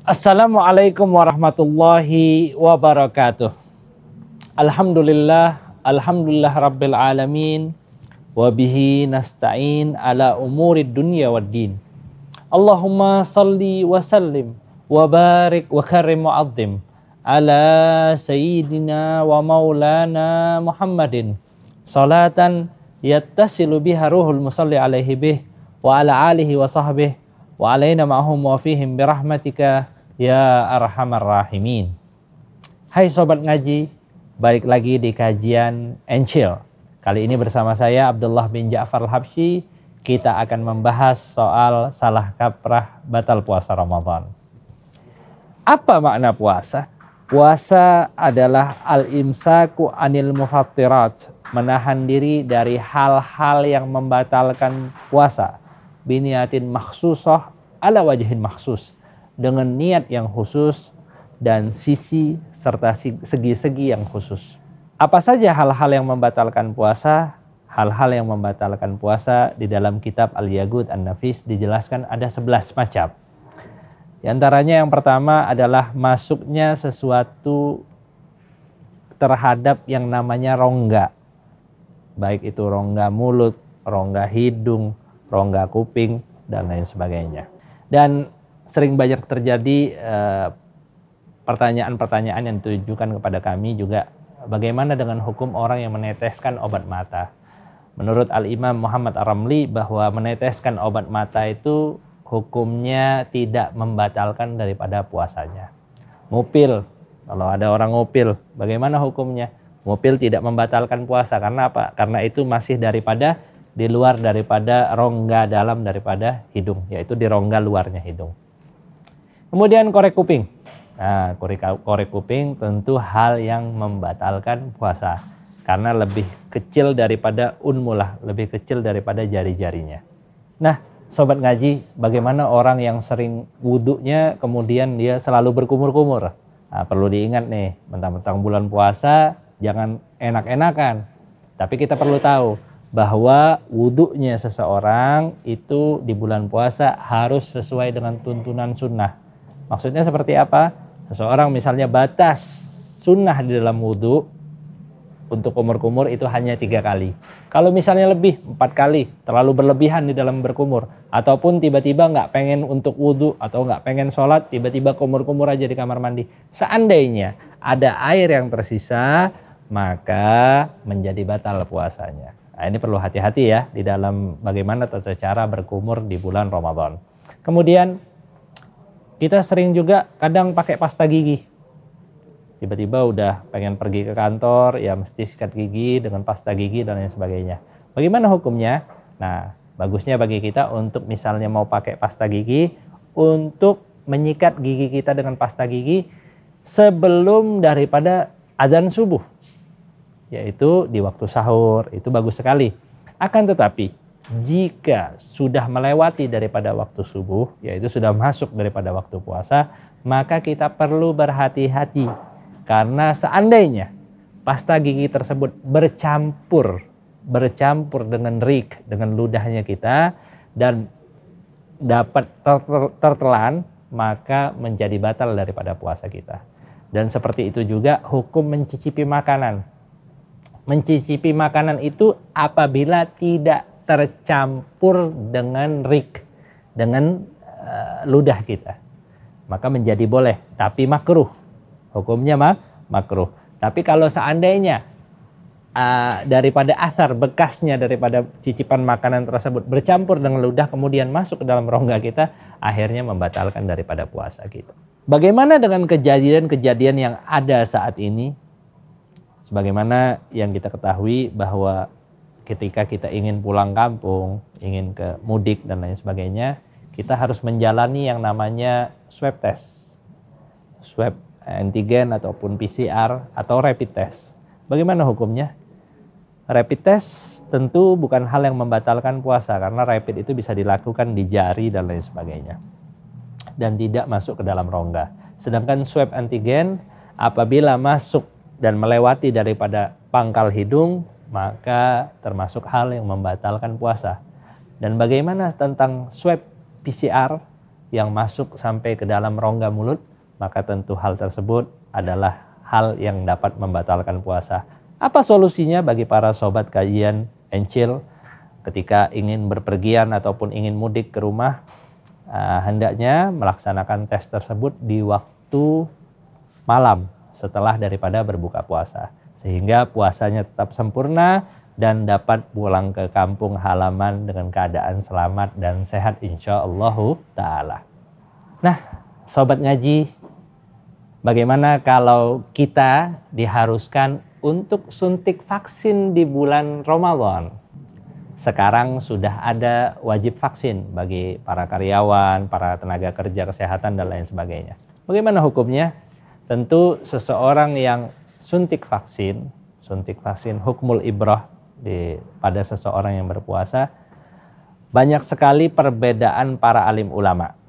Assalamualaikum warahmatullahi wabarakatuh. Alhamdulillah rabbil alamin. Wabihi nasta'in ala umurid dunya waddin. Allahumma salli wa sallim wa barik wa karim mu'adzim ala sayyidina wa maulana Muhammadin salatan yattasilu biha ruhul musalli alaihi bih wa ala alihi wa sahbih wa alaina ma'hum wa fihim birahmatika ya arhamar rahimin. Hai sobat ngaji, balik lagi di kajian Chill. Kali ini bersama saya Abdullah bin Ja'far Al-Habsyi. Kita akan membahas soal salah kaprah batal puasa Ramadan. Apa makna puasa? Puasa adalah al-imsaku anil mufattirat, menahan diri dari hal-hal yang membatalkan puasa. Biniatin makhsusah ala wajhin makhsus, dengan niat yang khusus dan sisi serta segi-segi yang khusus. Apa saja hal-hal yang membatalkan puasa? Hal-hal yang membatalkan puasa di dalam kitab Al-Yaqut An-Nafis dijelaskan ada 11 macam. Di antaranya yang pertama adalah masuknya sesuatu terhadap yang namanya rongga. Baik itu rongga mulut, rongga hidung, rongga kuping, dan lain sebagainya. Dan sering banyak terjadi pertanyaan-pertanyaan yang ditujukan kepada kami juga, bagaimana dengan hukum orang yang meneteskan obat mata? Menurut Al-Imam Muhammad Ar-Ramli bahwa meneteskan obat mata itu hukumnya tidak membatalkan daripada puasanya. Ngupil, kalau ada orang ngupil, bagaimana hukumnya? Ngupil tidak membatalkan puasa, karena apa? Karena itu masih di luar daripada rongga dalam daripada hidung, yaitu di rongga luarnya hidung. Kemudian korek kuping. Nah, korek kuping tentu hal yang membatalkan puasa, karena lebih kecil daripada unmulah, lebih kecil daripada jari-jarinya. Nah, sobat ngaji, bagaimana orang yang sering wudhunya kemudian dia selalu berkumur-kumur? Nah, perlu diingat nih, mentang-mentang bulan puasa jangan enak-enakan. Tapi kita perlu tahu bahwa wudhunya seseorang itu di bulan puasa harus sesuai dengan tuntunan sunnah. Maksudnya seperti apa? Seseorang misalnya batas sunnah di dalam wudhu untuk kumur-kumur itu hanya 3 kali. Kalau misalnya lebih 4 kali, terlalu berlebihan di dalam berkumur. Ataupun tiba-tiba nggak pengen untuk wudhu atau nggak pengen sholat, tiba-tiba kumur-kumur aja di kamar mandi. Seandainya ada air yang tersisa, maka menjadi batal puasanya. Nah, ini perlu hati-hati ya di dalam bagaimana tata cara berkumur di bulan Ramadan. Kemudian kita sering juga kadang pakai pasta gigi. Tiba-tiba udah pengen pergi ke kantor, ya mesti sikat gigi dengan pasta gigi dan lain sebagainya. Bagaimana hukumnya? Nah, bagusnya bagi kita untuk misalnya mau pakai pasta gigi, untuk menyikat gigi kita dengan pasta gigi sebelum daripada azan subuh. Yaitu di waktu sahur, itu bagus sekali. Akan tetapi, jika sudah melewati daripada waktu subuh, yaitu sudah masuk daripada waktu puasa, maka kita perlu berhati-hati. Karena seandainya pasta gigi tersebut bercampur dengan dengan ludahnya kita dan dapat tertelan, maka menjadi batal daripada puasa kita. Dan seperti itu juga hukum mencicipi makanan. Mencicipi makanan itu apabila tidak tercampur dengan dengan ludah kita, maka menjadi boleh, tapi makruh. Hukumnya makruh. Tapi kalau seandainya daripada asar bekasnya daripada cicipan makanan tersebut bercampur dengan ludah kemudian masuk ke dalam rongga kita, akhirnya membatalkan daripada puasa kita. Bagaimana dengan kejadian-kejadian yang ada saat ini? Sebagaimana yang kita ketahui bahwa ketika kita ingin pulang kampung, ingin ke mudik dan lain sebagainya, kita harus menjalani yang namanya swab test. Swab antigen ataupun PCR atau rapid test. Bagaimana hukumnya? Rapid test tentu bukan hal yang membatalkan puasa, karena rapid itu bisa dilakukan di jari dan lain sebagainya, dan tidak masuk ke dalam rongga. Sedangkan swab antigen apabila masuk dan melewati daripada pangkal hidung, maka termasuk hal yang membatalkan puasa. Dan bagaimana tentang swab PCR? yang masuk sampai ke dalam rongga mulut, maka tentu hal tersebut adalah hal yang dapat membatalkan puasa. Apa solusinya bagi para sobat kajian Encil ketika ingin berpergian ataupun ingin mudik ke rumah? Hendaknya melaksanakan tes tersebut di waktu malam setelah daripada berbuka puasa, sehingga puasanya tetap sempurna dan dapat pulang ke kampung halaman dengan keadaan selamat dan sehat insyaallah ta'ala. Nah, sobat ngaji, bagaimana kalau kita diharuskan untuk suntik vaksin di bulan Ramadan? Sekarang sudah ada wajib vaksin bagi para karyawan, para tenaga kerja kesehatan dan lain sebagainya. Bagaimana hukumnya? Tentu seseorang yang suntik vaksin hukmul ibrah pada seseorang yang berpuasa, banyak sekali perbedaan para alim ulama.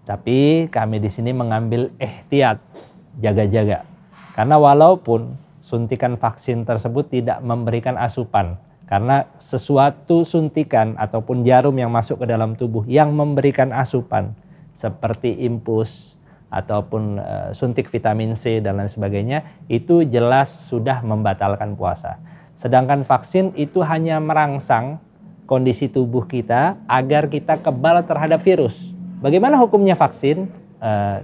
Tapi kami di sini mengambil ihtiyat, jaga-jaga. Karena walaupun suntikan vaksin tersebut tidak memberikan asupan, karena sesuatu suntikan ataupun jarum yang masuk ke dalam tubuh yang memberikan asupan seperti infus ataupun suntik vitamin C dan lain sebagainya, itu jelas sudah membatalkan puasa. Sedangkan vaksin itu hanya merangsang kondisi tubuh kita agar kita kebal terhadap virus. Bagaimana hukumnya vaksin?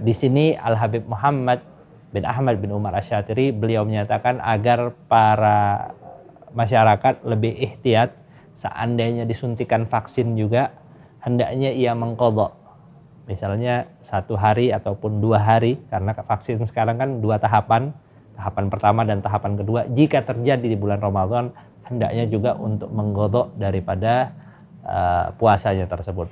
Di sini Al-Habib Muhammad bin Ahmad bin Umar Asy-Syatiri, beliau menyatakan agar para masyarakat lebih ihtiyat, seandainya disuntikan vaksin juga hendaknya ia mengqadha. Misalnya 1 hari ataupun 2 hari, karena vaksin sekarang kan 2 tahapan, tahapan pertama dan tahapan kedua. Jika terjadi di bulan Ramadan, hendaknya juga untuk mengqadha daripada puasanya tersebut.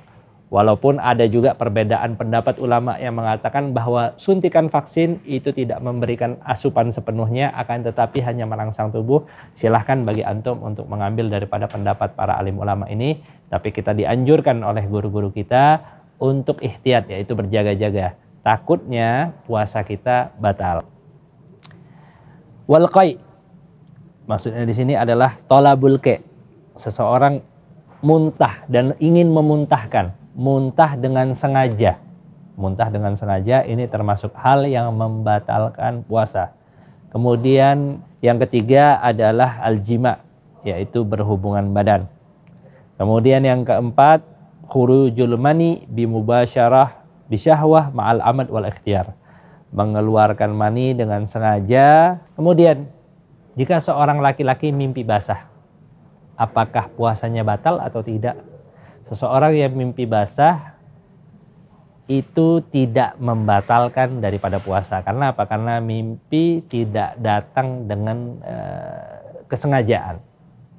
Walaupun ada juga perbedaan pendapat ulama yang mengatakan bahwa suntikan vaksin itu tidak memberikan asupan sepenuhnya, akan tetapi hanya merangsang tubuh. Silahkan bagi antum untuk mengambil daripada pendapat para alim ulama ini. Tapi kita dianjurkan oleh guru-guru kita untuk ihtiyat, yaitu berjaga-jaga. Takutnya puasa kita batal. Wal qai, maksudnya di sini adalah tolabul qai. Seseorang muntah dan ingin memuntahkan. Muntah dengan sengaja. Muntah dengan sengaja ini termasuk hal yang membatalkan puasa. Kemudian yang ketiga adalah al-jima, yaitu berhubungan badan. Kemudian yang keempat, khurujul mani bimubasyarah bisyahwah ma'al amad wal ikhtiyar. Mengeluarkan mani dengan sengaja. Kemudian jika seorang laki-laki mimpi basah, apakah puasanya batal atau tidak? Seseorang yang mimpi basah itu tidak membatalkan daripada puasa. Karena apa? Karena mimpi tidak datang dengan kesengajaan.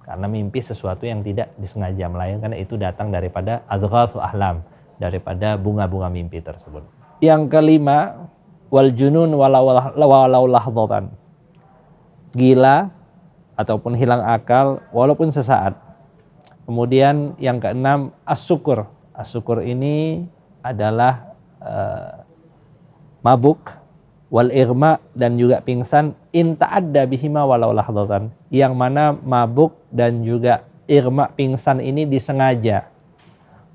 Karena mimpi sesuatu yang tidak disengaja, melainkan itu datang daripada adghatsu ahlam, daripada bunga-bunga mimpi tersebut. Yang kelima, wal junun walau lahdhatan. Gila ataupun hilang akal walaupun sesaat. Kemudian yang keenam, as-sukur. As-sukur ini adalah mabuk, wal irma, dan juga pingsan, in ta'adda bihima walau lahdhatan. Yang mana mabuk dan juga irma, pingsan ini disengaja,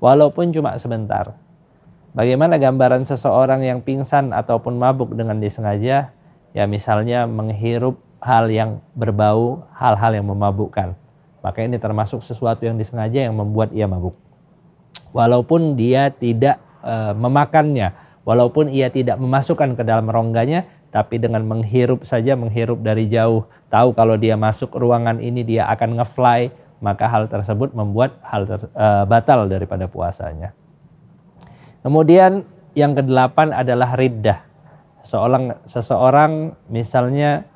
walaupun cuma sebentar. Bagaimana gambaran seseorang yang pingsan ataupun mabuk dengan disengaja? Ya misalnya menghirup hal yang berbau, hal-hal yang memabukkan. Maka ini termasuk sesuatu yang disengaja yang membuat ia mabuk. Walaupun dia tidak memakannya, walaupun ia tidak memasukkan ke dalam rongganya, tapi dengan menghirup saja, menghirup dari jauh, tahu kalau dia masuk ruangan ini dia akan nge-fly, maka hal tersebut membuat batal daripada puasanya. Kemudian yang kedelapan adalah riddah. Seseorang misalnya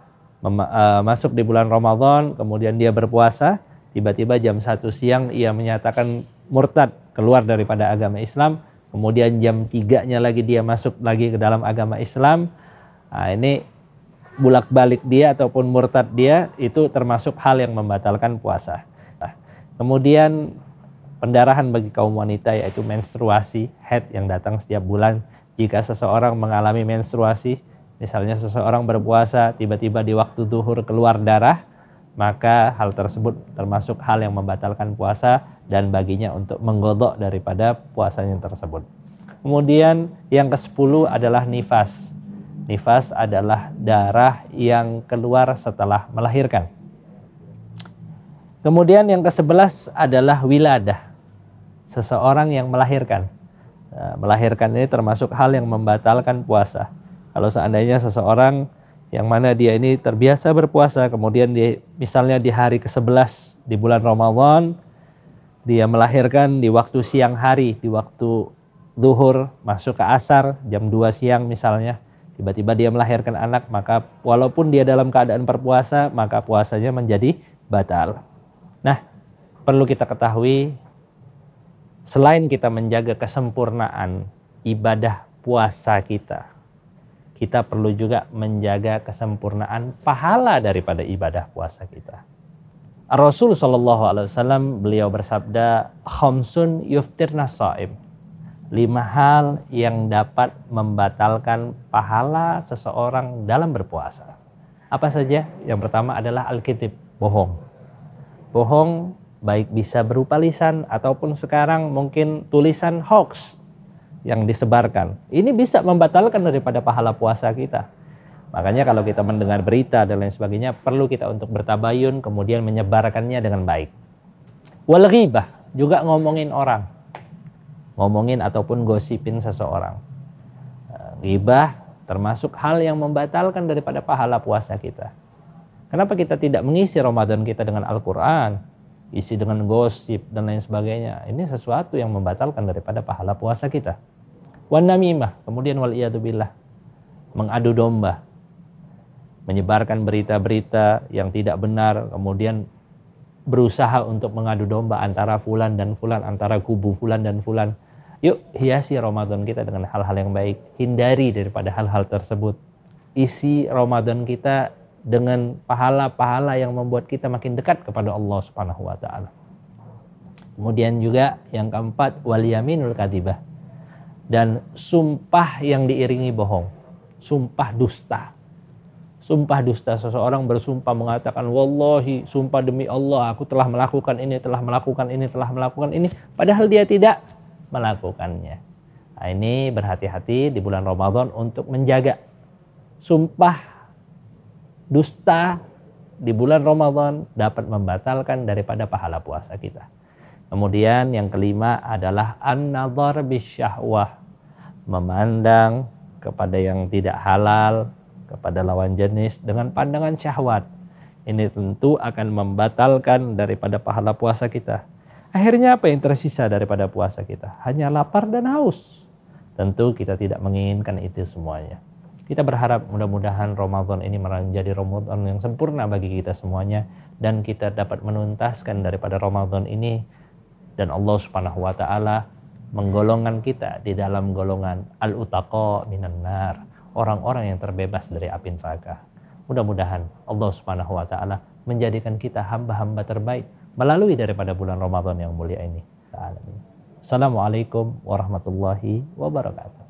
masuk di bulan Ramadan, kemudian dia berpuasa, tiba-tiba jam 1 siang ia menyatakan murtad, keluar daripada agama Islam. Kemudian jam 3-nya lagi dia masuk lagi ke dalam agama Islam. Nah, ini bulak-balik dia ataupun murtad dia, itu termasuk hal yang membatalkan puasa. Nah, kemudian pendarahan bagi kaum wanita, yaitu menstruasi, haid yang datang setiap bulan. Jika seseorang mengalami menstruasi, misalnya seseorang berpuasa, tiba-tiba di waktu zuhur keluar darah, maka hal tersebut termasuk hal yang membatalkan puasa dan baginya untuk menggodok daripada puasanya tersebut. Kemudian yang ke-10 adalah nifas. Nifas adalah darah yang keluar setelah melahirkan. Kemudian yang ke-11 adalah wiladah. Seseorang yang melahirkan. Melahirkan ini termasuk hal yang membatalkan puasa. Kalau seandainya seseorang yang mana dia ini terbiasa berpuasa, kemudian dia misalnya di hari ke-11 di bulan Ramadan, dia melahirkan di waktu siang hari, di waktu zuhur masuk ke asar, jam 2 siang misalnya, tiba-tiba dia melahirkan anak, maka walaupun dia dalam keadaan berpuasa, maka puasanya menjadi batal. Nah, perlu kita ketahui, selain kita menjaga kesempurnaan ibadah puasa kita perlu juga menjaga kesempurnaan pahala daripada ibadah puasa kita. Rasul SAW beliau bersabda, khamsun yuftirna shaim. 5 hal yang dapat membatalkan pahala seseorang dalam berpuasa. Apa saja? Yang pertama adalah al-kidhib, bohong. Bohong baik bisa berupa lisan ataupun sekarang mungkin tulisan hoax yang disebarkan. Ini bisa membatalkan daripada pahala puasa kita. Makanya kalau kita mendengar berita dan lain sebagainya, perlu kita untuk bertabayun kemudian menyebarkannya dengan baik. Wal ghibah, juga ngomongin orang. Ngomongin ataupun gosipin seseorang. Ghibah termasuk hal yang membatalkan daripada pahala puasa kita. Kenapa kita tidak mengisi Ramadan kita dengan Al-Quran, isi dengan gosip dan lain sebagainya? Ini sesuatu yang membatalkan daripada pahala puasa kita. Wan namimah, kemudian wal iyadzubillah, mengadu domba, menyebarkan berita-berita yang tidak benar, kemudian berusaha untuk mengadu domba antara fulan dan fulan, antara kubu fulan dan fulan. Yuk hiasi Ramadan kita dengan hal-hal yang baik, hindari daripada hal-hal tersebut. Isi Ramadan kita dengan pahala-pahala yang membuat kita makin dekat kepada Allah Subhanahu wa taala. Kemudian juga yang keempat, wal yaminul kadhibah, dan sumpah yang diiringi bohong, sumpah dusta. Sumpah dusta, seseorang bersumpah mengatakan, wallahi, sumpah demi Allah, aku telah melakukan ini, telah melakukan ini, telah melakukan ini, padahal dia tidak melakukannya. Nah, ini berhati-hati di bulan Ramadan untuk menjaga sumpah dusta di bulan Ramadan dapat membatalkan daripada pahala puasa kita. Kemudian yang kelima adalah an-nadhar bisyahwah, memandang kepada yang tidak halal, kepada lawan jenis dengan pandangan syahwat. Ini tentu akan membatalkan daripada pahala puasa kita. Akhirnya apa yang tersisa daripada puasa kita? Hanya lapar dan haus. Tentu kita tidak menginginkan itu semuanya. Kita berharap mudah-mudahan Ramadan ini menjadi Ramadan yang sempurna bagi kita semuanya, dan kita dapat menuntaskan daripada Ramadan ini, dan Allah Subhanahu wa taala menggolongkan kita di dalam golongan al-utaqa minan nar, orang-orang yang terbebas dari api neraka. Mudah-mudahan Allah Subhanahu wa taala menjadikan kita hamba-hamba terbaik melalui daripada bulan Ramadan yang mulia ini. Assalamualaikum warahmatullahi wabarakatuh.